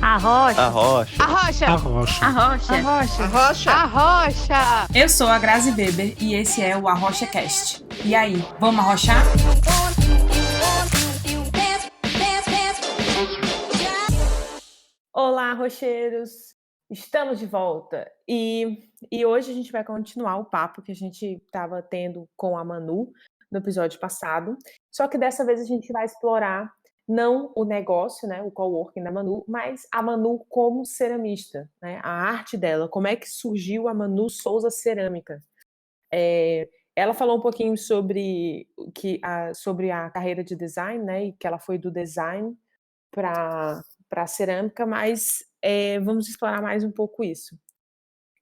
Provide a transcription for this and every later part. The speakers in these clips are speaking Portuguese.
Arrocha. Arrocha. Arrocha. Arrocha. Arrocha. Arrocha. Arrocha. Arrocha. Eu sou a Grazi Weber e esse é o Arrocha Cast. E aí, vamos arrochar? Olá, rocheiros! Estamos de volta e hoje a gente vai continuar o papo que a gente estava tendo com a Manu no episódio passado, só que dessa vez a gente vai explorar não o negócio, né, o coworking da Manu, mas a Manu como ceramista, né, a arte dela, como é que surgiu a Manu Souza Cerâmica. Ela falou um pouquinho sobre a carreira de design, né, e que ela foi do design para a cerâmica, mas vamos explorar mais um pouco isso.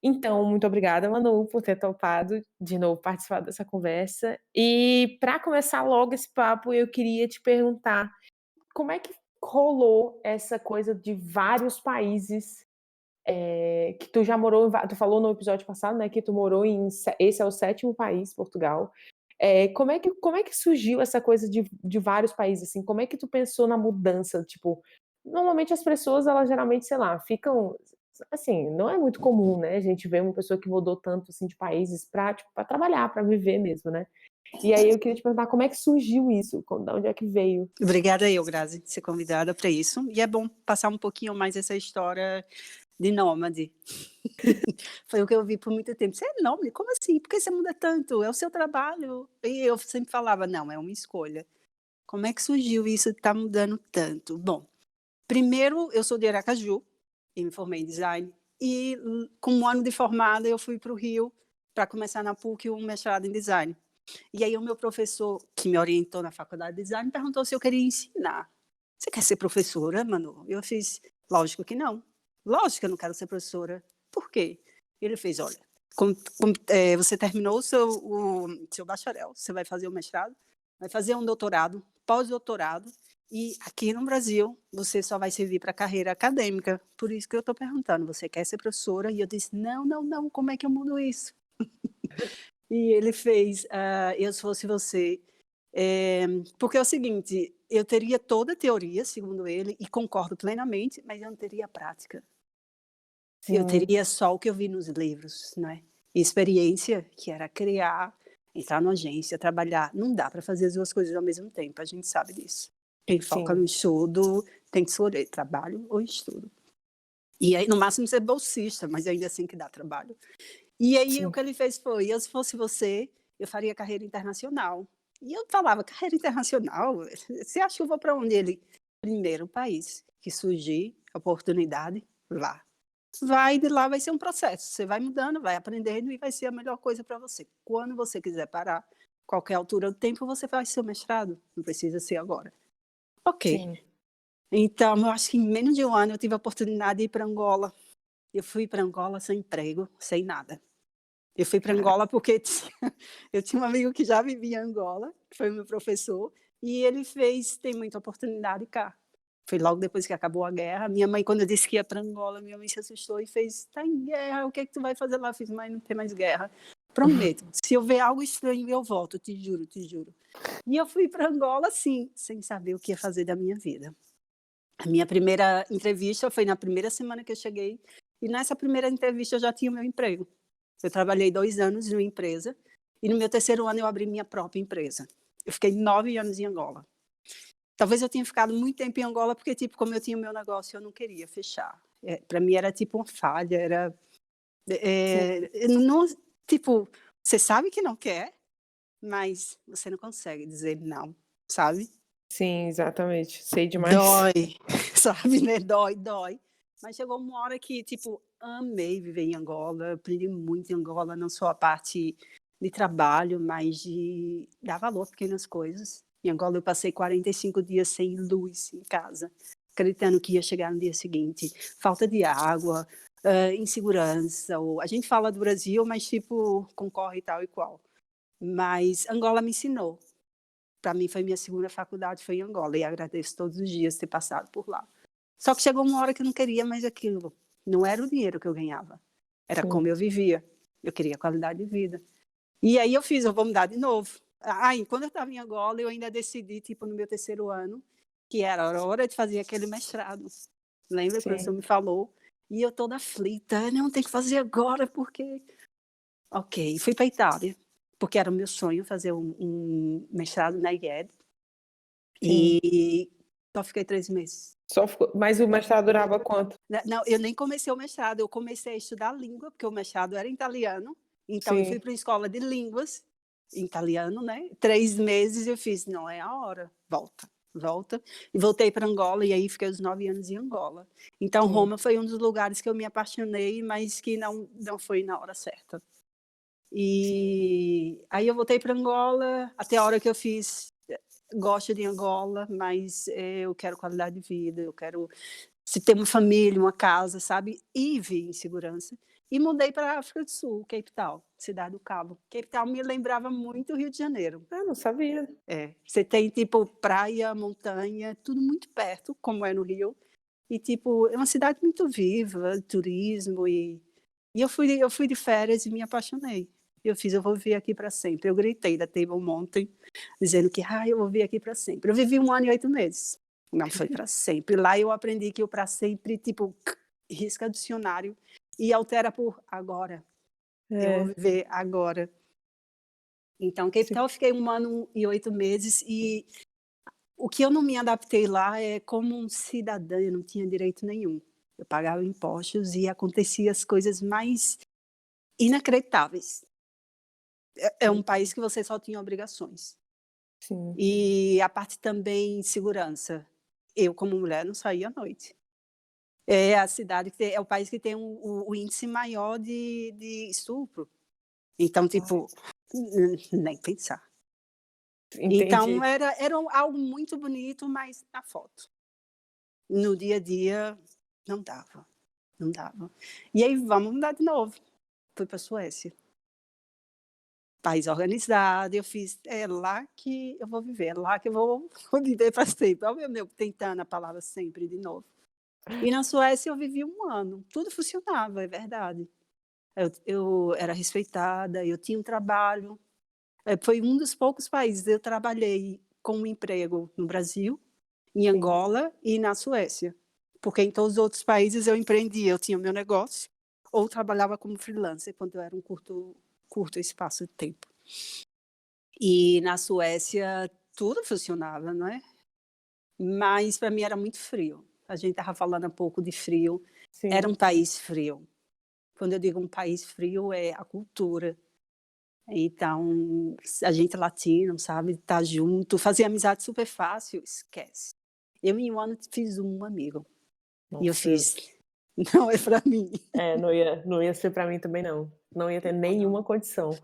Então, muito obrigada, Manu, por ter topado de novo participar dessa conversa. E para começar logo esse papo, eu queria te perguntar como é que rolou essa coisa de vários países que tu já morou tu falou no episódio passado, né, que tu morou esse é o 7º país, Portugal. Como é que surgiu essa coisa de vários países, assim? Como é que tu pensou na mudança? Tipo, normalmente as pessoas, elas geralmente, sei lá, ficam, assim, não é muito comum, né, a gente ver uma pessoa que mudou tanto, assim, de países pra, tipo, pra trabalhar, pra viver mesmo, né? E aí eu queria te perguntar como é que surgiu isso, de onde é que veio? Obrigada eu, Grazi, de ser convidada para isso. E é bom passar um pouquinho mais essa história de nômade. Foi o que eu vi por muito tempo. Você é nômade? Como assim? Por que você muda tanto? É o seu trabalho. E eu sempre falava, não, é uma escolha. Como é que surgiu isso de estar mudando tanto? Bom, primeiro eu sou de Aracaju e me formei em design. E com um ano de formada eu fui para o Rio para começar na PUC um mestrado em design. E aí o meu professor, que me orientou na faculdade de design, perguntou se eu queria ensinar. Você quer ser professora, Manu? Eu fiz, lógico que não. Lógico que eu não quero ser professora. Por quê? Ele fez, olha, você terminou o seu bacharel, você vai fazer o mestrado, vai fazer um doutorado, pós-doutorado, e aqui no Brasil você só vai servir para carreira acadêmica. Por isso que eu estou perguntando, você quer ser professora? E eu disse, não, como é que eu mudo isso? E ele fez, eu se fosse você, porque é o seguinte, eu teria toda a teoria, segundo ele, e concordo plenamente, mas eu não teria prática. Sim. Eu teria só o que eu vi nos livros, né? Experiência, que era criar, entrar na agência, trabalhar. Não dá para fazer as duas coisas ao mesmo tempo, a gente sabe disso. Quem foca no estudo tem que escolher trabalho ou estudo. E aí, no máximo, ser bolsista, mas ainda assim que dá trabalho. E aí, Sim. o que ele fez foi, eu se fosse você, eu faria carreira internacional. E eu falava, carreira internacional? Você acha que eu vou para onde? Ele, primeiro país que surgir oportunidade, lá. Vai de lá, vai ser um processo. Você vai mudando, vai aprendendo e vai ser a melhor coisa para você. Quando você quiser parar, qualquer altura do tempo, você faz seu mestrado. Não precisa ser agora. Ok. Sim. Então, eu acho que em menos de um ano eu tive a oportunidade de ir para Angola. Eu fui para Angola sem emprego, sem nada. Eu fui para Angola porque eu tinha um amigo que já vivia em Angola, que foi meu professor, e ele tem muita oportunidade cá. Foi logo depois que acabou a guerra. Minha mãe, quando eu disse que ia para Angola, minha mãe se assustou e fez, está em guerra, o que é que tu vai fazer lá? Eu fiz, mãe, não tem mais guerra. Prometo, se eu ver algo estranho, eu volto, te juro. E eu fui para Angola, assim, sem saber o que ia fazer da minha vida. A minha primeira entrevista foi na primeira semana que eu cheguei, e nessa primeira entrevista eu já tinha o meu emprego. Eu trabalhei 2 anos numa empresa, e no meu 3º ano eu abri minha própria empresa. Eu fiquei 9 anos em Angola. Talvez eu tenha ficado muito tempo em Angola, porque, tipo, como eu tinha o meu negócio, eu não queria fechar. Para mim era tipo uma falha, era... não, tipo, você sabe que não quer, mas você não consegue dizer não, sabe? Sim, exatamente. Sei demais. Dói, sabe, né? Dói. Mas chegou uma hora que, tipo, amei viver em Angola, aprendi muito em Angola, não só a parte de trabalho, mas de dar valor a pequenas coisas. Em Angola eu passei 45 dias sem luz em casa, acreditando que ia chegar no dia seguinte. Falta de água, insegurança. A gente fala do Brasil, mas, tipo, concorre tal e qual. Mas Angola me ensinou. Para mim foi minha segunda faculdade, foi em Angola, e agradeço todos os dias ter passado por lá. Só que chegou uma hora que eu não queria mais aquilo. Não era o dinheiro que eu ganhava, era como eu vivia. Eu queria qualidade de vida. E aí eu vou mudar de novo. Aí, quando eu estava em Angola, eu ainda decidi, tipo, no meu 3º ano, que era a hora de fazer aquele mestrado. Lembra? O professor Sim. me falou. E eu toda aflita, não, tem que fazer agora, porque... Ok, fui para a Itália, porque era o meu sonho fazer um mestrado na IED. Sim. E só fiquei 3 meses. Mas o mestrado durava quanto? Não, eu nem comecei o mestrado, eu comecei a estudar língua, porque o mestrado era em italiano. Então eu fui Sim. para a escola de línguas, em italiano, né? 3 meses eu fiz, não é a hora, volta. E voltei para Angola, e aí fiquei os 9 anos em Angola. Então Sim. Roma foi um dos lugares que eu me apaixonei, mas que não foi na hora certa. E aí eu voltei para Angola, até a hora que eu fiz, gosto de Angola, mas eu quero qualidade de vida, eu quero se ter uma família, uma casa, sabe, e viver em segurança. E mudei para a África do Sul, Cape Town, Cidade do Cabo. Cape Town me lembrava muito o Rio de Janeiro. Ah, não sabia. Você tem, tipo, praia, montanha, tudo muito perto, como é no Rio. E, tipo, é uma cidade muito viva, turismo. E eu fui de férias e me apaixonei. Eu vou viver aqui para sempre. Eu gritei da Table Mountain, dizendo que, eu vou viver aqui para sempre. Eu vivi 1 ano e 8 meses. Não foi para sempre. Lá eu aprendi que o para sempre, tipo, risca dicionário e altera por agora. Eu vou viver agora. Então, Cape Sim. Town eu fiquei 1 ano e 8 meses e o que eu não me adaptei lá é como um cidadã, eu não tinha direito nenhum. Eu pagava impostos e acontecia as coisas mais inacreditáveis. É um país que você só tinha obrigações. Sim. E a parte também segurança. Eu, como mulher, não saía à noite. É a cidade que é o país que tem o índice maior de estupro. Então, tipo, nem pensar. Então, Entendi. era algo muito bonito, mas na foto. No dia a dia, não dava, não dava. E aí, vamos mudar de novo. Fui para a Suécia. País organizado, eu fiz, é lá que eu vou viver, é lá que eu vou viver para sempre. Olha o meu tentando a palavra sempre de novo. E na Suécia eu vivi 1 ano, tudo funcionava, é verdade. Eu era respeitada, eu tinha um trabalho. Foi um dos poucos países, eu trabalhei com um emprego no Brasil, em Sim. Angola e na Suécia. Porque em todos os outros países eu empreendia, eu tinha o meu negócio, ou trabalhava como freelancer, quando era um curto espaço de tempo. E na Suécia tudo funcionava, não é? Mas para mim era muito frio. A gente estava falando há pouco de frio. Era Sim. um país frio. Quando eu digo um país frio, é a cultura. Então, a gente latino, sabe, tá junto, fazer amizade super fácil, esquece. Eu em 1 ano fiz um amigo. E eu Nossa, fiz, não é para mim. não ia ser pra mim também não. Não ia ter Não, não. nenhuma condição.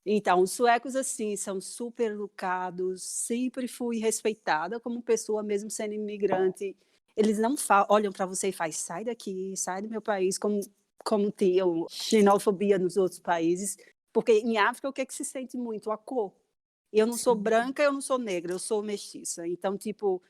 Então, os suecos, assim, são super educados, sempre fui respeitada como pessoa, mesmo sendo imigrante. Eles não olham para você e faz, sai daqui, sai do meu país, como tinha xenofobia nos outros países. Porque em África, o que é que se sente muito? A cor. Eu não sou Sim. branca, eu não sou negra, eu sou mestiça. Então, tipo,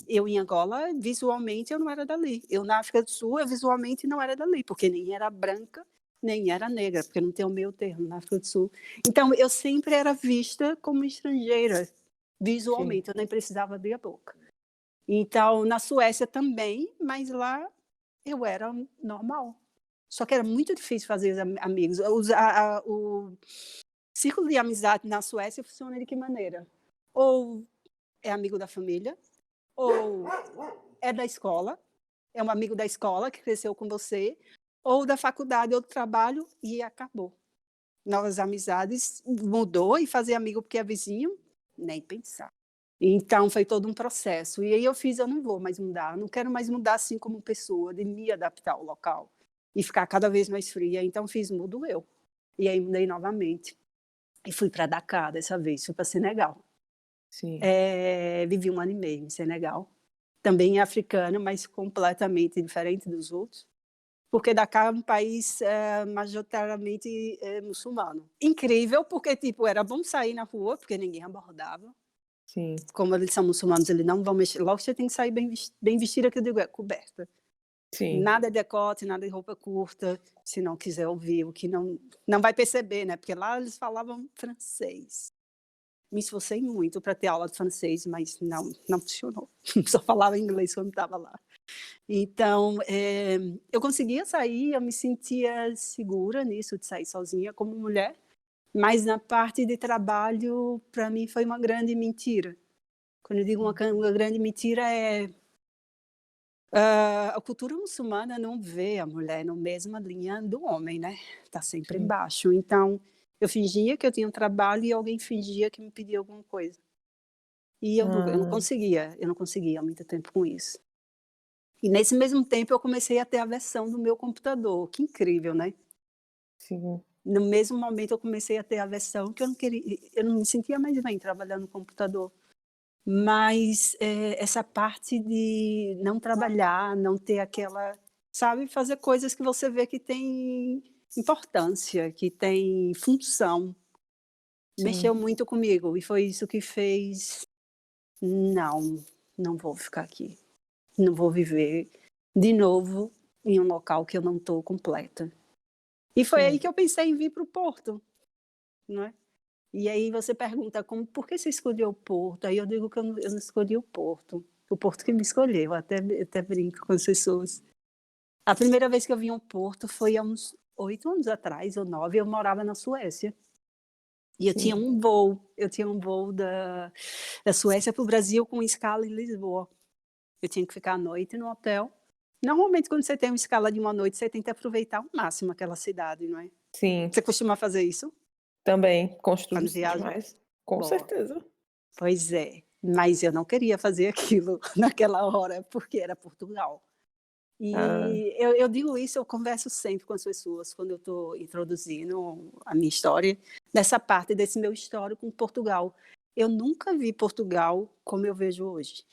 eu em Angola, visualmente, eu não era dali. Eu na África do Sul, eu visualmente não era dali, porque nem era branca, nem era negra, porque não tem o meio termo na África do Sul. Então, eu sempre era vista como estrangeira, Sim. visualmente, eu nem precisava abrir a boca. Então, na Suécia também, mas lá eu era normal. Só que era muito difícil fazer amigos. O círculo de amizade na Suécia funciona de que maneira? Ou é amigo da família, ou é da escola, é um amigo da escola que cresceu com você, ou da faculdade ou do trabalho e acabou. Novas amizades, mudou e fazer amigo porque é vizinho, nem pensar. Então foi todo um processo. E aí eu não vou mais mudar, não quero mais mudar assim como pessoa, de me adaptar ao local e ficar cada vez mais fria. Então mudo eu. E aí mudei novamente. E fui para Dakar dessa vez, fui para Senegal. Sim. Vivi 1 ano e meio em Senegal. Também africana, mas completamente diferente dos outros. Porque Dakar é um país majoritariamente muçulmano. Incrível, porque tipo, era bom sair na rua, porque ninguém abordava. Sim. Como eles são muçulmanos, eles não vão mexer. Logo você tem que sair bem vestida, que eu digo, coberta. Sim. Nada de decote, nada de roupa curta, se não quiser ouvir, o que não vai perceber, né? Porque lá eles falavam francês. me esforcei muito para ter aula de francês, mas não funcionou. Só falava inglês quando estava lá. Então, eu conseguia sair, eu me sentia segura nisso de sair sozinha como mulher, mas na parte de trabalho, para mim foi uma grande mentira. Quando eu digo uma grande mentira a cultura muçulmana não vê a mulher na mesma linha do homem, né, tá sempre Sim. embaixo. Então, eu fingia que eu tinha um trabalho e alguém fingia que me pedia alguma coisa. E Ah, eu não conseguia há muito tempo com isso. E nesse mesmo tempo eu comecei a ter a versão do meu computador, que incrível, né. sim, No mesmo momento eu comecei a ter a versão que eu não me sentia mais bem trabalhando no computador. Mas, essa parte de não trabalhar, não ter aquela, sabe, fazer coisas que você vê que tem importância, que tem função, sim. mexeu muito comigo e foi isso que fez: "Não, não vou ficar aqui, não vou viver de novo em um local que eu não estou completa". E foi aí Sim. que eu pensei em vir para o Porto, não é. E aí você pergunta como: "Por que você escolheu o Porto?". Aí eu digo que eu não escolhi o Porto que me escolheu, até brinco com as pessoas. A primeira vez que eu vim ao Porto foi há uns 8 anos atrás ou 9, eu morava na Suécia, e Sim. eu tinha um voo da Suécia para o Brasil com escala em Lisboa. Eu tinha que ficar à noite no hotel. Normalmente quando você tem uma escala de uma noite, você tenta aproveitar ao máximo aquela cidade, não é. Sim. Você costuma fazer isso Também construo quando viaja? demais. Com Boa. certeza. Pois é, mas eu não queria fazer aquilo naquela hora, porque era Portugal. Ah, E eu digo isso, eu converso sempre com as pessoas quando eu estou introduzindo a minha história, nessa parte desse meu histórico com Portugal. Eu nunca vi Portugal como eu vejo hoje,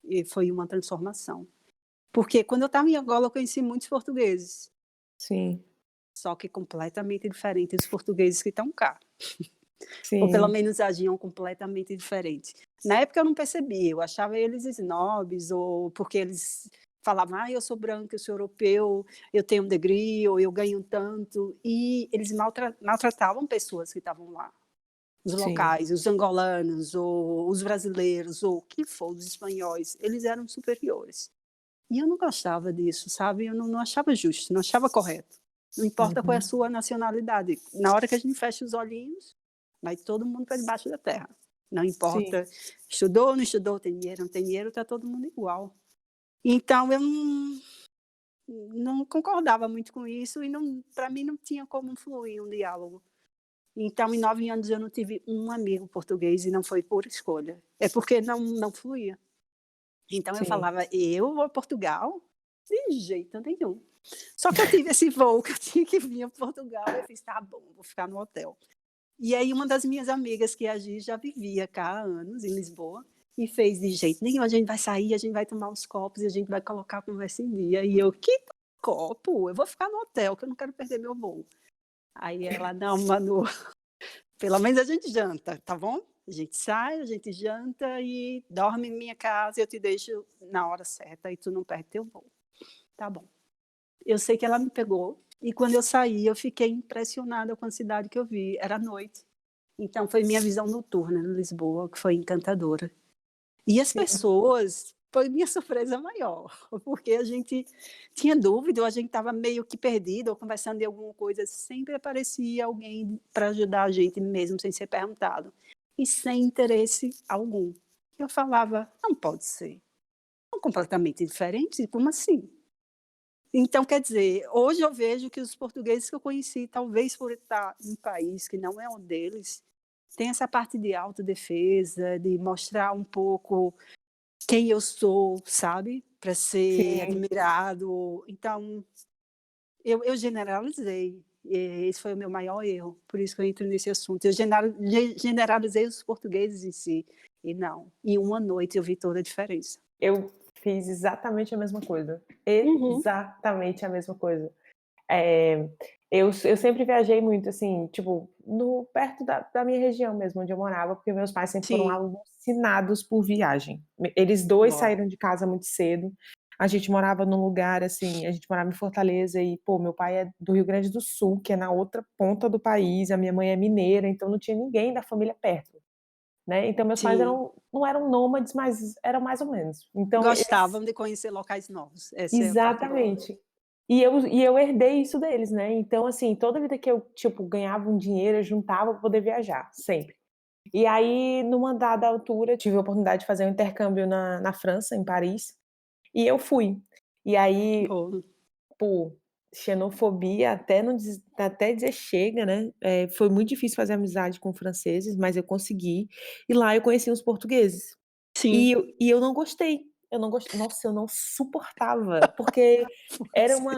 e foi uma transformação. Porque quando eu estava em Angola eu conheci muitos portugueses, sim, só que completamente diferentes dos portugueses que estão cá. Ou pelo sim, menos agiam completamente diferente. Na época eu não percebia, eu achava eles snobs, ou porque eles falavam: "Ah, eu sou branco, eu sou europeu, eu tenho um degree, ou eu ganho tanto", e eles maltratavam pessoas que estavam lá, os sim. locais, os angolanos, ou os brasileiros, ou o que for, os espanhóis, eles eram superiores. E eu não gostava disso, sabe, eu não achava justo, não achava correto. Não importa qual é a Uhum. sua nacionalidade, na hora que a gente fecha os olhinhos, vai todo mundo para debaixo da terra. Não Sim, importa, estudou, não estudou, tem dinheiro, não tem dinheiro, está todo mundo igual. Então eu não concordava muito com isso e não, para mim não tinha como fluir um diálogo. Então em 9 anos eu não tive um amigo português e não foi por escolha, é porque não fluía. Então eu sim, falava: "Eu vou a Portugal? De jeito nenhum". Só que eu tive esse voo que eu tinha que vir a Portugal, eu fiz: "Tá bom, vou ficar no hotel". E aí uma das minhas amigas que a Gi já vivia cá há anos em Lisboa, e fez: "De jeito nenhum, a gente vai sair, a gente vai tomar uns copos e a gente vai colocar a conversa em dia". E eu: "Que copo? Eu vou ficar no hotel que eu não quero perder meu voo". Aí ela: "Não, Manu, pelo menos a gente janta, tá bom? A gente sai, a gente janta e dorme em minha casa e eu te deixo na hora certa e tu não perde teu voo". Tá bom. Eu sei que ela me pegou, e quando eu saí eu fiquei impressionada com a cidade que eu vi, era noite. Então foi minha visão noturna em Lisboa, que foi encantadora. E as sim, pessoas, foi minha surpresa maior, porque a gente tinha dúvida ou a gente estava meio que perdido ou conversando de alguma coisa, sempre aparecia alguém para ajudar a gente mesmo sem ser perguntado, e sem interesse algum. Eu falava: "Não pode ser, são completamente diferentes, como assim?". Então, quer dizer, hoje eu vejo que os portugueses que eu conheci, talvez por estar em um país que não é o deles, tem essa parte de autodefesa, de mostrar um pouco quem eu sou, sabe, para ser sim. admirado. Então, eu generalizei, esse foi o meu maior erro, por isso que eu entro nesse assunto. Eu generalizei os portugueses em si, e não, em uma noite eu vi toda a diferença. Eu fiz exatamente a mesma coisa. Uhum. Exatamente a mesma coisa. Eh, eu sempre viajei muito, assim, tipo, no perto da minha região mesmo, onde eu morava, porque meus pais sempre foram Sim, alucinados por viagem. Eles 2 boa. saíram de casa muito cedo, a gente morava num lugar, assim, a gente morava em Fortaleza e, pô, meu pai é do Rio Grande do Sul, que é na outra ponta do país, a minha mãe é mineira, então não tinha ninguém da família perto. né. Então meus pais Sim. não eram nômades, mas eram mais ou menos. Então eles Gostavam de conhecer locais novos, essa é a parte boa. exatamente. E eu herdei isso deles, né. Então, assim, toda vida que eu, tipo, ganhava um dinheiro, eu juntava pra poder viajar, sempre. E aí, numa dada altura, tive a oportunidade de fazer um intercâmbio na França, em Paris, e eu fui. E aí, Boa. pô, xenofobia até dizer chega, né, foi muito difícil fazer amizade com franceses, mas eu consegui. E lá eu conheci os portugueses. Sim. E eu não gostei, eu não gos nossa, eu não suportava, porque era Pois é.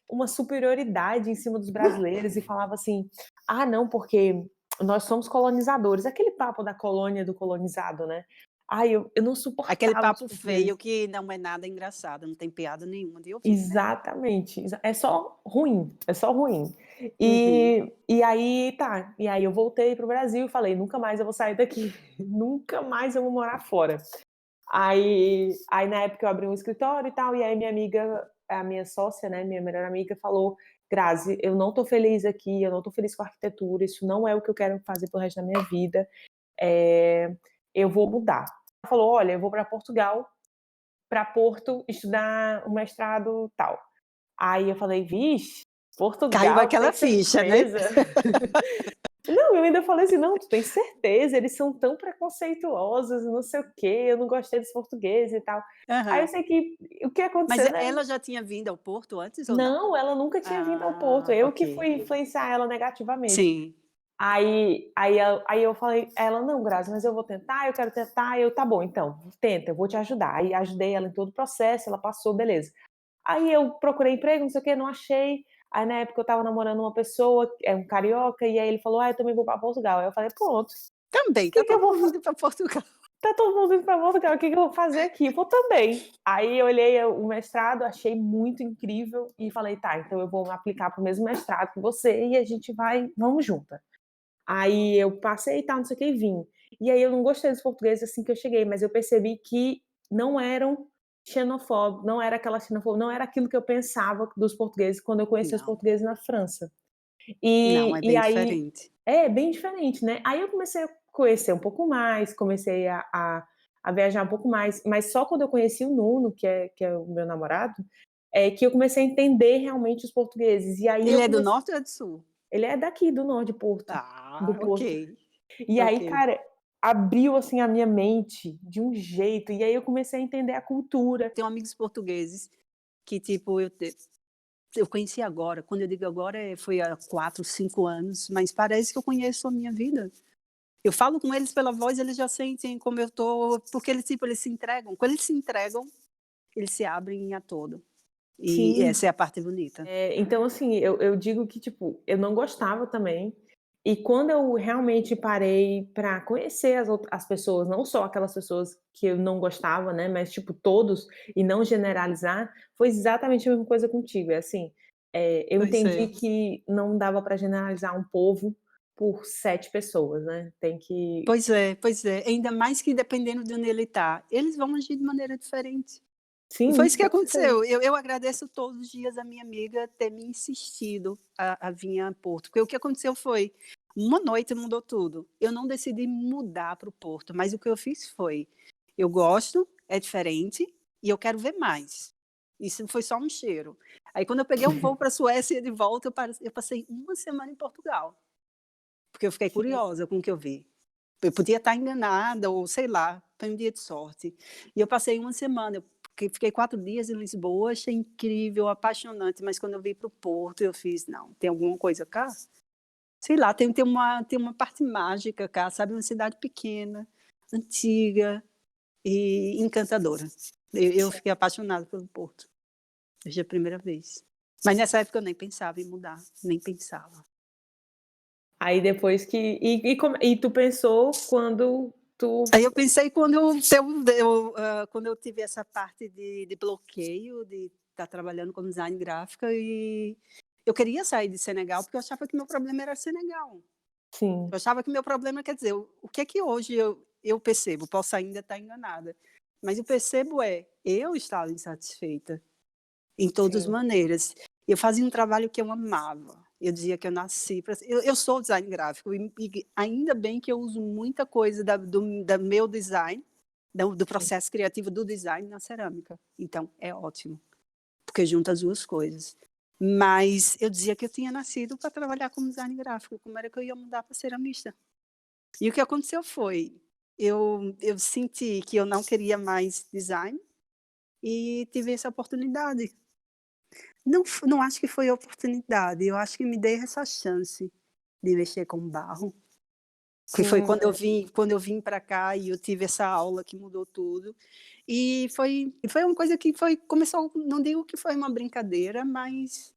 uma superioridade em cima dos brasileiros e falava assim: "Ah não, porque nós somos colonizadores", aquele papo da colônia do colonizado, né. Ai, eu não Aquele suportava os papo portugueses. feio que não é nada engraçado, não tem piada nenhuma de ouvir, né. Exatamente, é só ruim, é só ruim. Uhum. E aí tá, e aí eu voltei para o Brasil e falei: "Nunca mais eu vou sair daqui, nunca mais eu vou morar fora". Aí na época eu abri um escritório e tal, e aí minha amiga, a minha sócia, né, minha melhor amiga falou: "Grazi, eu não tô feliz aqui, eu não tô feliz com a arquitetura, isso não é o que eu quero fazer para o resto da minha vida, eu vou mudar". Ela falou: "Olha, eu vou para Portugal, para Porto, estudar o mestrado tal". Aí eu falei: "Vixe, Caiu Portugal, tem aquela ficha, né. certeza?". Não, eu ainda falei assim: "Não, tu tem certeza? Eles são tão preconceituosos, não sei o quê, eu não gostei dos portugueses e tal". Aí eu Aham. sei que o que Mas aconteceu, né, ela já tinha vindo ao Porto antes ou não? não, ela nunca tinha vindo ao Porto, Ah, eu que ok. fui influenciar ela negativamente. Sim. Aí eu falei ela: "Não, Grazi, mas eu vou tentar, eu quero tentar", eu: "Tá bom então, tenta, eu vou te ajudar". Aí ajudei ela em todo o processo, ela passou, beleza. Aí eu procurei emprego, não sei o quê, não achei. Aí na época eu estava namorando uma pessoa, é um carioca, e aí ele falou: "Ah, eu também vou pra Portugal". Aí eu falei: "Pronto, o Também, tá que que eu todo vou mundo indo para Portugal. tá todo mundo indo pra Portugal, o que que eu vou fazer aqui? Vou também". Aí eu olhei o mestrado, achei muito incrível e falei: "Tá, então eu vou aplicar para o mesmo mestrado que você e a gente vai vamos junta". Aí eu passei e tal, não sei o que, e vim. E aí eu não gostei dos portugueses assim que eu cheguei, mas eu percebi que não eram xenofóbicos, não era aquela xenofobia, não era aquilo que eu pensava dos portugueses quando eu conheci os Não, portugueses na França. não, é E bem aí diferente. é bem diferente, né. Aí eu comecei a conhecer um pouco mais, comecei a viajar um pouco mais, mas só quando eu conheci o Nuno, que é o meu namorado, é que eu comecei a entender realmente os portugueses. E aí Ele eu é do comecei norte ou é do sul? ele é daqui do norte de Porto, do Ah, ok, Porto. E aí, ok. cara, abriu, assim, a minha mente de um jeito, e aí eu comecei a entender a cultura. Tenho amigos portugueses que, tipo, eu conheci agora, quando eu digo agora, foi há 4, 5 anos, mas parece que eu conheço a minha vida. Eu falo com eles pela voz, eles já sentem como eu tô, porque eles, tipo, eles se entregam. Quando eles se entregam, eles se abrem a todo. E Sim. essa é a parte bonita. Então, assim, eu digo que, tipo, eu não gostava também, e quando eu realmente parei pra conhecer as pessoas, não só aquelas pessoas que eu não gostava, né, mas, tipo, todos, e não generalizar, foi exatamente a mesma coisa contigo, é assim, eu Pois entendi é. que não dava pra generalizar um povo por 7 pessoas, né, tem que Pois é. Ainda mais que dependendo de onde ele está, eles vão agir de maneira diferente. E foi sim, isso que com certeza. aconteceu. Eu agradeço todos os dias a minha amiga ter me insistido a vir a Porto, porque o que aconteceu foi, uma noite mudou tudo. Eu não decidi mudar para o Porto, mas o que eu fiz foi, eu gosto, é diferente e eu quero ver mais. Isso foi só um cheiro. Aí quando eu peguei um voo para a Suécia e de volta, eu passei uma semana em Portugal, porque eu fiquei Sim. curiosa com o que eu vi. Eu podia estar enganada ou sei lá, foi um dia de sorte. E eu passei uma semana, fiquei 4 dias em Lisboa, achei incrível, apaixonante, mas quando eu vim para o Porto eu fiz: "Não, tem alguma coisa cá?". Sei lá, tem uma parte mágica cá, sabe, uma cidade pequena, antiga e encantadora. Eu fiquei apaixonada pelo Porto, desde a primeira vez. Mas nessa época eu nem pensava em mudar, nem pensava. Aí depois que e tu pensou quando tu Aí eu pensei quando eu tive essa parte de bloqueio, de estar trabalhando com design gráfico e eu queria sair de Senegal, porque eu achava que meu problema era Senegal. sim, Eu achava que meu problema, quer dizer, o que é que hoje eu percebo, posso ainda estar enganada, mas eu percebo eu estava insatisfeita, em todas as sim. maneiras. Eu fazia um trabalho que eu amava, Eu dizia que eu nasci para eu sou design gráfico e ainda bem que eu uso muita coisa da meu design, do Sim. processo criativo do design na cerâmica. Então é ótimo, porque junta as 2 coisas. Mas eu dizia que eu tinha nascido para trabalhar como design gráfico, como era que eu ia mudar para ceramista? E o que aconteceu foi, eu senti que eu não queria mais design e tive essa oportunidade. Não acho que foi oportunidade, eu acho que me dei essa chance de mexer com barro, que foi Sim, quando eu vim para cá e eu tive essa aula que mudou tudo. E foi uma coisa que começou, não digo que foi uma brincadeira, mas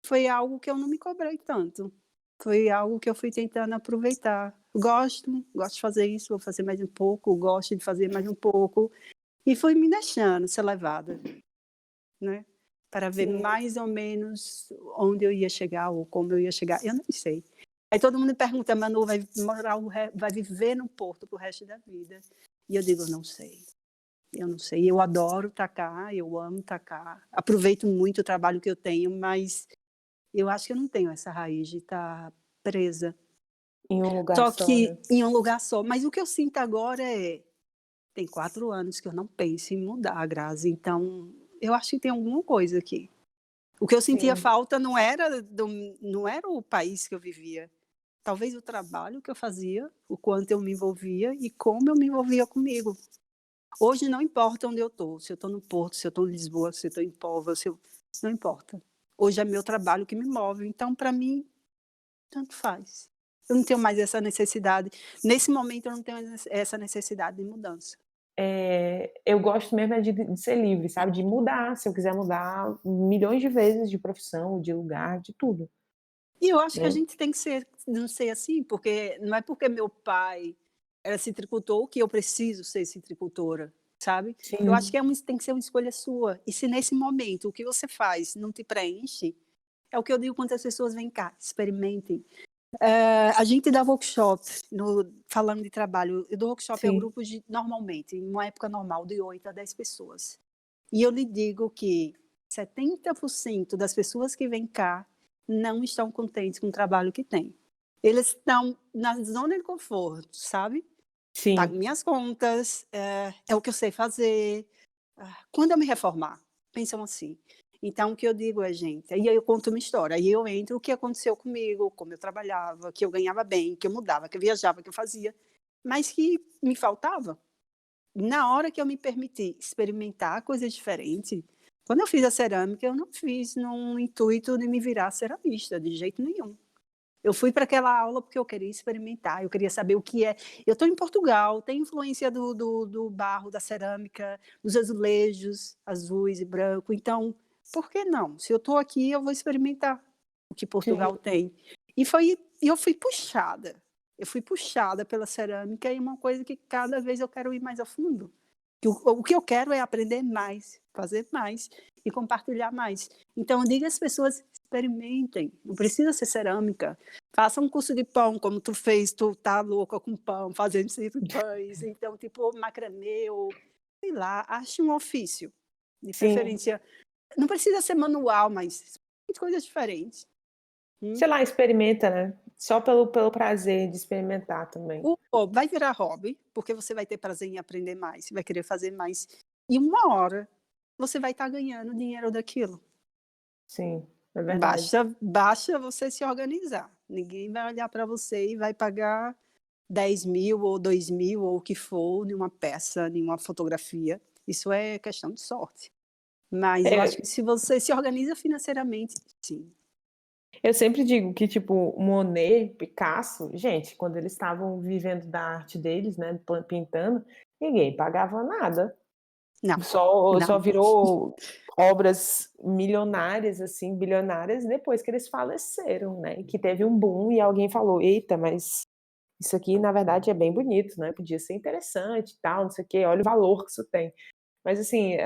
foi algo que eu não me cobrei tanto. Foi algo que eu fui tentando aproveitar. Gosto de fazer isso, vou fazer mais um pouco, gosto de fazer mais um pouco, e fui me deixando ser levada, né, para ver sim. mais ou menos onde eu ia chegar ou como eu ia chegar, eu não sei. Aí todo mundo me pergunta: "Manu, vai viver no Porto para o resto da vida?" E eu digo: eu não sei, eu adoro estar cá, eu amo estar cá, aproveito muito o trabalho que eu tenho, mas eu acho que eu não tenho essa raiz de estar presa, Em um lugar só só, que né. em um lugar só. Mas o que eu sinto agora tem 4 anos que eu não penso em mudar, Grazi, então eu acho que tem alguma coisa aqui. O que eu sentia Sim, falta não era o país que eu vivia, talvez o trabalho que eu fazia, o quanto eu me envolvia e como eu me envolvia comigo. Hoje não importa onde eu estou, se eu estou no Porto, se eu estou em Lisboa, se eu estou em Póvoa, não importa. Hoje é meu trabalho que me move, então para mim, tanto faz. Eu não tenho mais essa necessidade, nesse momento eu não tenho essa necessidade de mudança. eu gosto mesmo é de ser livre, sabe, de mudar, se eu quiser mudar milhões de vezes de profissão, de lugar, de tudo, E eu acho que a né. gente tem que não ser assim, porque não é porque meu pai era citricultor que eu preciso ser citricultora, sabe. Eu acho que Sim, tem que ser uma escolha sua, e se nesse momento o que você faz não te preenche, é o que eu digo quando as pessoas: "Vem cá, experimentem". A gente dá workshop falando de trabalho, eu dou workshop a sim, grupos de normalmente, em uma época normal, de 8 a 10 pessoas. E eu lhe digo que 70% das pessoas que vêm cá não estão contentes com o trabalho que têm. Eles estão na zona de conforto, sabe? Pago sim, minhas contas, é o que eu sei fazer. Quando eu me reformar? Pensam assim. Então o que eu digo é: "Gente", aí eu conto uma história, aí eu entro o que aconteceu comigo, como eu trabalhava, que eu ganhava bem, que eu mudava, que eu viajava, que eu fazia, mas que me faltava. Na hora que eu me permiti experimentar coisas diferentes, quando eu fiz a cerâmica, eu não fiz num intuito de me virar ceramista, de jeito nenhum. Eu fui para aquela aula porque eu queria experimentar, eu queria saber o que é. Eu estou em Portugal, tem influência do barro, da cerâmica, dos azulejos azuis e branco, então, por que não? Se eu estou aqui, eu vou experimentar o que sim, Portugal tem. E eu fui puxada pela cerâmica e uma coisa que cada vez eu quero ir mais a fundo. Que o que eu quero é aprender mais, fazer mais e compartilhar mais. Então eu digo às pessoas: experimentem, não precisa ser cerâmica, faça um curso de pão como tu fez, tu tá louca com pão, fazendo sempre pães, então tipo macramê ou, sei lá, ache um ofício, de sim. preferência não precisa ser manual, mas coisas diferentes. Hum. Sei lá, experimenta, né, só pelo prazer de experimentar também. Vai virar hobby, porque você vai ter prazer em aprender mais, você vai querer fazer mais, e uma hora você vai estar ganhando dinheiro daquilo. Sim, é verdade. Basta você se organizar, ninguém vai olhar para você e vai pagar 10.000 ou 2.000 ou o que for, em uma peça, em uma fotografia, isso é questão de sorte. Mas eu acho É, que se você se organiza financeiramente, sim. eu sempre digo que, tipo, Monet, Picasso, gente, quando eles estavam vivendo da arte deles, né, pintando, ninguém pagava nada. Não, Só não. virou obras milionárias, assim, bilionárias depois que eles faleceram, né, e que teve um boom e alguém falou: "Eita, mas isso aqui na verdade é bem bonito, né, podia ser interessante e tal, não sei o quê, olha o valor que isso tem". Mas assim,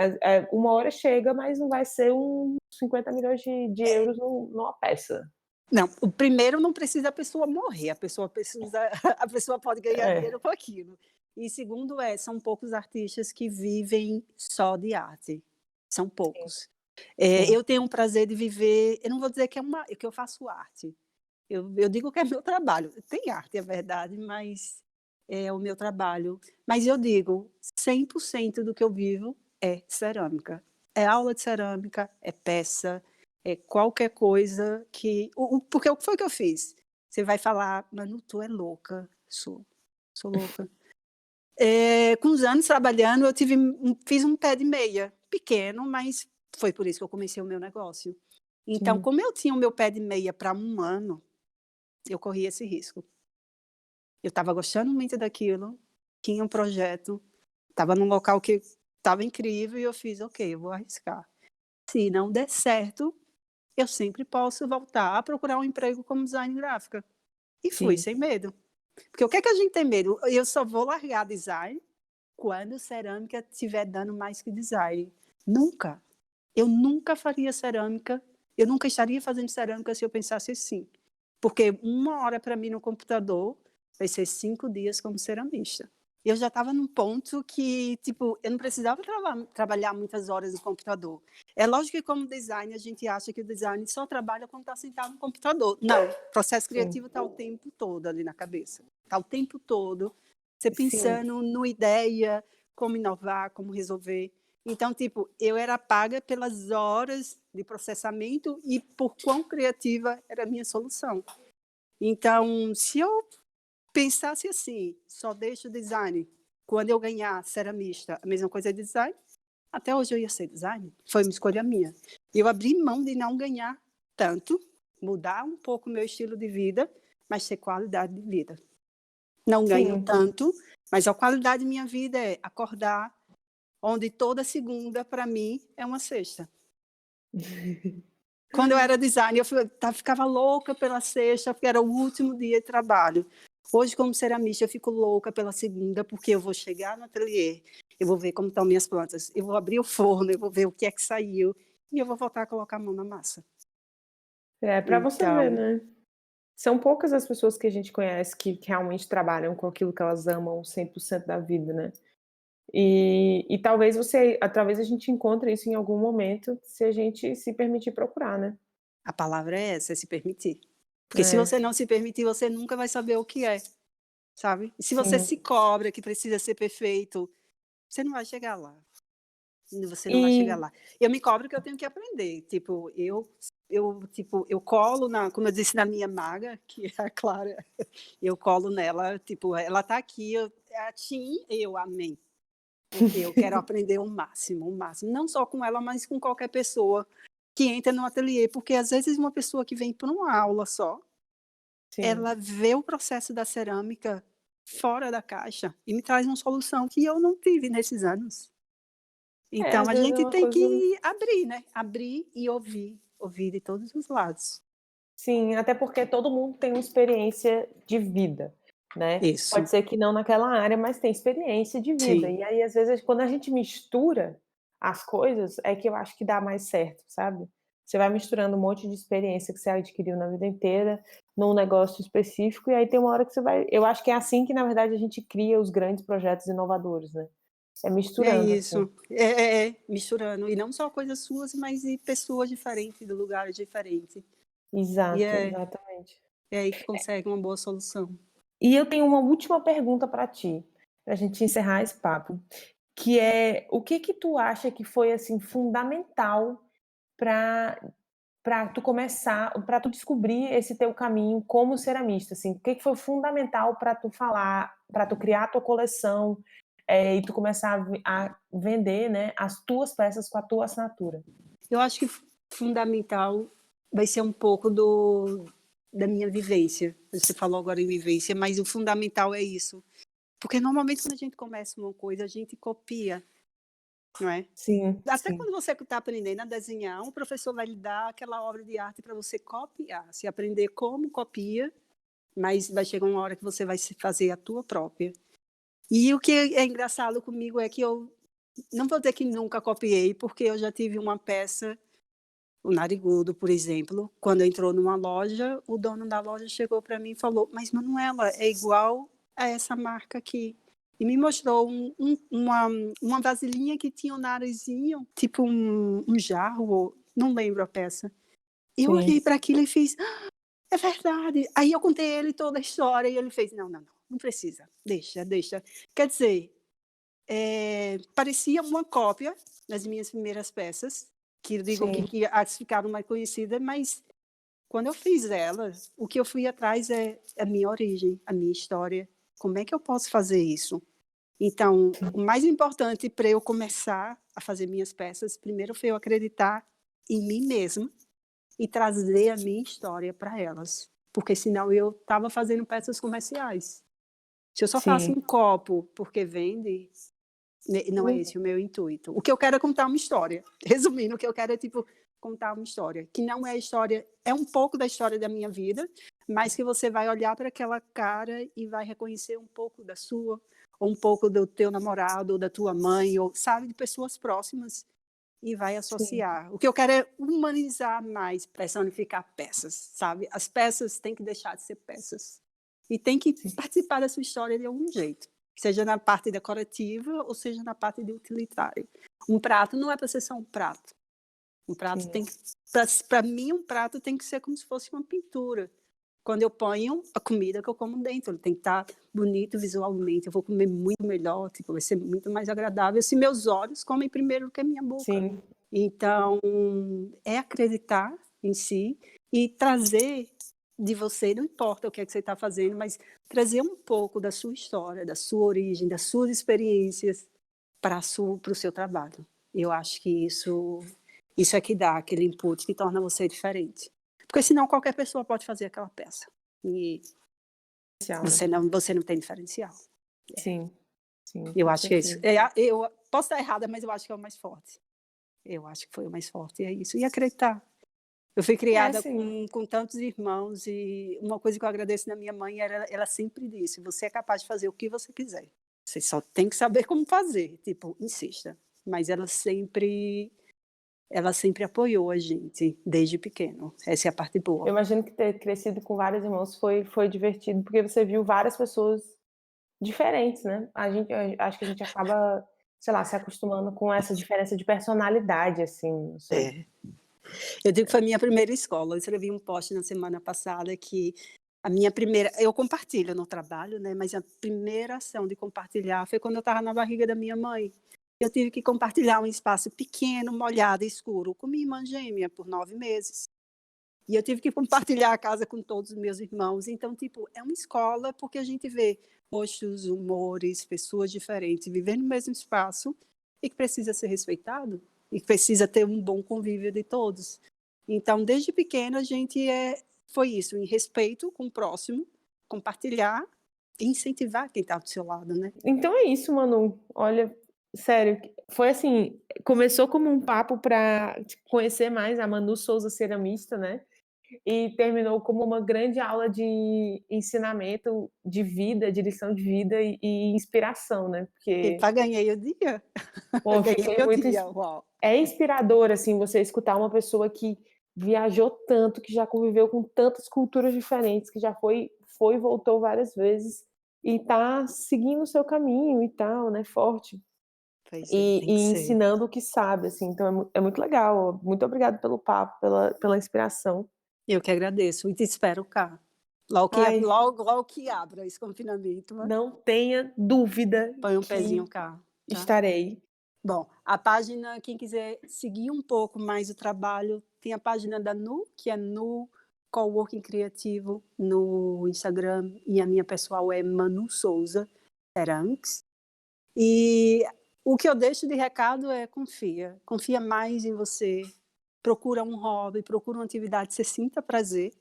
uma hora chega, mas não vai ser uns 50 milhões de euros numa peça. Não, o primeiro não precisa a pessoa morrer, a pessoa precisa a pessoa pode ganhar É, dinheiro com aquilo. E segundo são poucos artistas que vivem só de arte, são sim. poucos. Sim, Eu tenho um prazer de viver, eu não vou dizer que eu faço arte, eu digo que é meu trabalho. Tem arte, é verdade, mas é o meu trabalho. Mas eu digo, 100% do que eu vivo é cerâmica. É aula de cerâmica, é peça, é qualquer coisa que porque o que foi que eu fiz? Você vai falar: "Manu, tu é louca". Sou louca. Com os anos trabalhando, eu fiz um pé de meia, pequeno, mas foi por isso que eu comecei o meu negócio. Então, sim, como eu tinha o meu pé de meia para um ano, eu corri esse risco. Eu estava gostando muito daquilo, tinha um projeto, estava num local que estava incrível e eu fiz: "Ok, eu vou arriscar. Se não der certo, eu sempre posso voltar a procurar um emprego como design gráfica". E fui sim, sem medo. Porque o que é que a gente tem medo? Eu só vou largar design quando cerâmica estiver dando mais que design. Nunca. Eu nunca faria cerâmica, eu nunca estaria fazendo cerâmica se eu pensasse assim. Porque 1 hora para mim no computador vai ser 5 dias como ceramista. Eu já estava num ponto que, tipo, eu não precisava trabalhar muitas horas no computador. É lógico que como designer a gente acha que o design só trabalha quando está sentado no computador. Não, o processo sim, criativo está o tempo todo ali na cabeça. Está o tempo todo, você sim, pensando no ideia, como inovar, como resolver. Então, tipo, eu era paga pelas horas de processamento e por quão criativa era a minha solução. Então, se eu pensasse assim, só deixo o design, quando eu ganhar ceramista, a mesma coisa é design, até hoje eu ia ser design. Foi uma escolha minha. Eu abri mão de não ganhar tanto, mudar um pouco o meu estilo de vida, mas ter qualidade de vida. Não ganho sim. tanto, mas a qualidade de minha vida é acordar, onde toda segunda, para mim, é uma sexta. Quando eu era designer, ficava louca pela sexta, porque era o último dia de trabalho. Hoje, como ceramista, eu fico louca pela segunda, porque eu vou chegar no ateliê, eu vou ver como estão minhas plantas, eu vou abrir o forno, eu vou ver o que é que saiu, e eu vou voltar a colocar a mão na massa. É, para você ver, Então, né. São poucas as pessoas que a gente conhece que realmente trabalham com aquilo que elas amam 100% da vida, né. E talvez talvez a gente encontre isso em algum momento, se a gente se permitir procurar, né. a palavra é essa, é se permitir. Porque se É, você não se permitir, você nunca vai saber o que é, sabe? E se você sim. se cobra que precisa ser perfeito, você não vai chegar lá. Você não vai chegar E lá. Eu me cobro que eu tenho que aprender, tipo, eu colo como eu disse na minha maga, que é a Clara, eu colo nela, tipo, ela tá aqui, é a Tim, eu, amém. Porque eu quero aprender o máximo, não só com ela, mas com qualquer pessoa que entra no ateliê, porque às vezes uma pessoa que vem para uma aula só, sim. ela vê o processo da cerâmica fora da caixa e me traz uma solução que eu não tive nesses anos. É, Então às a vezes é gente uma tem coisa. que abrir, né, abrir e ouvir, ouvir de todos os lados. Sim, até porque todo mundo tem uma experiência de vida, né. Isso, Pode ser que não naquela área, mas tem experiência de vida. sim. E aí, às vezes, quando a gente mistura as coisas, é que eu acho que dá mais certo, sabe. Você vai misturando um monte de experiência que você adquiriu na vida inteira, num negócio específico, e aí tem uma hora que você vai eu acho que é assim que, na verdade, a gente cria os grandes projetos inovadores, né. É É misturando, assim. isso. Misturando, e não só coisas suas, mas de pessoas diferentes, de lugares diferentes. E Exato, exatamente. é aí que consegue uma boa solução. E eu tenho uma última pergunta para ti, para a gente encerrar esse papo, que é o que que tu acha que foi, assim, fundamental para para tu descobrir esse teu caminho como ceramista, assim? O que que foi fundamental para tu falar, para tu criar a tua coleção, e tu começar a vender, né, as tuas peças com a tua assinatura? Eu acho que fundamental vai ser um pouco da minha vivência. Você falou agora em vivência, mas o fundamental é isso. Porque normalmente quando a gente começa uma coisa, a gente copia, não é? Sim, Até sim. quando você está aprendendo a desenhar, um professor vai lhe dar aquela obra de arte para você copiar. Se aprender como copia, mas vai chegar uma hora que você vai fazer a tua própria. E o que é engraçado comigo é que eu não vou dizer que nunca copiei, porque eu já tive uma peça, o narigudo, por exemplo, quando entrou numa loja, o dono da loja chegou para mim e falou: "Mas Manuela, é igual a essa marca aqui". e me mostrou uma vasilhinha que tinha um narizinho, tipo um jarro, ou não lembro a peça. E eu olhei Sim. para aquilo e fiz: "Ah, é verdade". Aí eu contei a ele toda a história e ele fez: "Não, não, não, não precisa, deixa, deixa". Quer dizer, parecia uma cópia das minhas primeiras peças, que eu digo Sim. que as ficaram mais conhecidas, mas quando eu fiz elas, o que eu fui atrás é a minha origem, a minha história. Como é que eu posso fazer isso? Então, o mais importante para eu começar a fazer minhas peças, primeiro foi eu acreditar em mim mesma e trazer a minha história para elas, porque senão eu estava fazendo peças comerciais. Se eu só faço Sim. um copo porque vende, não é esse o meu intuito. O que eu quero é contar uma história. Resumindo, o que eu quero é, tipo, contar uma história, que não é a história, é um pouco da história da minha vida, mas que você vai olhar para aquela cara e vai reconhecer um pouco da sua, ou um pouco do teu namorado, ou da tua mãe, ou, sabe, de pessoas próximas, e vai Sim. associar. O que eu quero é humanizar mais, personificar peças, sabe? As peças têm que deixar de ser peças. E tem que Sim. participar da sua história de algum jeito, seja na parte decorativa ou seja na parte de utilitário. Um prato não é para ser só um prato. Um prato Sim. tem que, para mim, um prato tem que ser como se fosse uma pintura. Quando eu ponho a comida que eu como dentro, ele tem que estar bonito visualmente. Eu vou comer muito melhor, tipo, vai ser muito mais agradável se meus olhos comem primeiro do que a minha boca. Sim. Então, é acreditar em si e trazer de você, não importa o que é que você está fazendo, mas trazer um pouco da sua história, da sua origem, das suas experiências para o seu trabalho. Eu acho que isso é que dá aquele input que torna você diferente. Porque senão qualquer pessoa pode fazer aquela peça. E Especial, né? você não tem diferencial. Sim. Sim, Eu com acho que é isso. certeza. Eu posso estar errada, mas eu acho que é o mais forte. Eu acho que foi o mais forte, e é isso. E acreditar. Eu fui É, criada sim. com tantos irmãos e uma coisa que eu agradeço na minha mãe era ela sempre disse: você é capaz de fazer o que você quiser. Você só tem que saber como fazer. Tipo, insista. Mas ela sempre apoiou a gente desde pequeno. Essa é a parte Eu boa. imagino que ter crescido com vários irmãos foi divertido, porque você viu várias pessoas diferentes, né. Acho que a gente acaba, sei lá, se acostumando com essa diferença de personalidade, assim, não sei. É. Eu digo que foi a minha primeira escola. Eu escrevi um post na semana passada que a minha primeira, eu compartilho no trabalho, né, mas a primeira ação de compartilhar foi quando eu estava na barriga da minha mãe. Eu tive que compartilhar um espaço pequeno, molhado, escuro, com minha irmã gêmea por 9 meses. E eu tive que compartilhar a casa com todos os meus irmãos. Então, tipo, é uma escola porque a gente vê rostos, humores, pessoas diferentes vivendo no mesmo espaço e que precisa ser respeitado e que precisa ter um bom convívio de todos. Então, desde pequena, a gente foi isso, em respeito com o próximo, compartilhar e incentivar quem está do seu lado, né? Então é isso, Manu. Olha, sério, foi assim, começou como um papo para conhecer mais a Manu Souza ceramista, né, e terminou como uma grande aula de ensinamento de vida, de lição de vida e inspiração, né, porque, Epa, ganhei o dia. pô, Ganhei fiquei o muito dia, uau. é inspirador, assim, você escutar uma pessoa que viajou tanto, que já conviveu com tantas culturas diferentes, que já foi e voltou várias vezes, e tá seguindo o seu caminho e tal, né, forte, Pois é, e tem que e ser. ensinando o que sabe, assim, então é muito legal. Muito obrigada pelo papo, pela inspiração. Eu que agradeço e te espero cá. Logo que, Ai, logo que abra esse confinamento, não tenha dúvida põe um pezinho que cá, tá? estarei. Bom, a página, quem quiser seguir um pouco mais o trabalho, tem a página da Nu, que é Nu Coworking Criativo no Instagram, e a minha pessoal é Manu Souza Ceramics. E o que eu deixo de recado é confia mais em você, procura um hobby, procura uma atividade que você sinta prazer,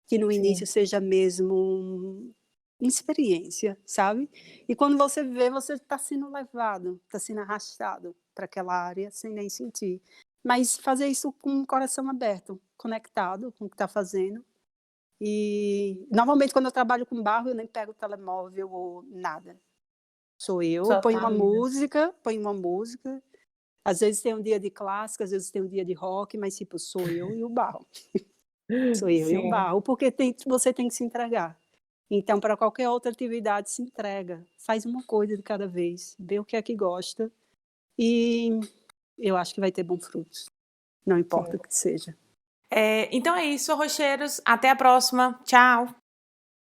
que no início Sim, seja mesmo uma experiência, sabe? E quando você vê, você está sendo levado, está sendo arrastado para aquela área sem nem sentir. Mas fazer isso com o coração aberto, conectado com o que está fazendo. E normalmente quando eu trabalho com barro, eu nem pego o telemóvel ou nada. Sou eu, só tá ali, né. ponho uma música. Às vezes tem um dia de clássica, às vezes tem um dia de rock, mas tipo, sou eu e o barro. Sou eu e o Sim, barro, porque você tem que se entregar. Então, para qualquer outra atividade, se entrega, faz uma coisa de cada vez, vê o que é que gosta e eu acho que vai ter bons frutos, não importa o que seja. Então é isso, arrocheiros. Até a próxima. Tchau!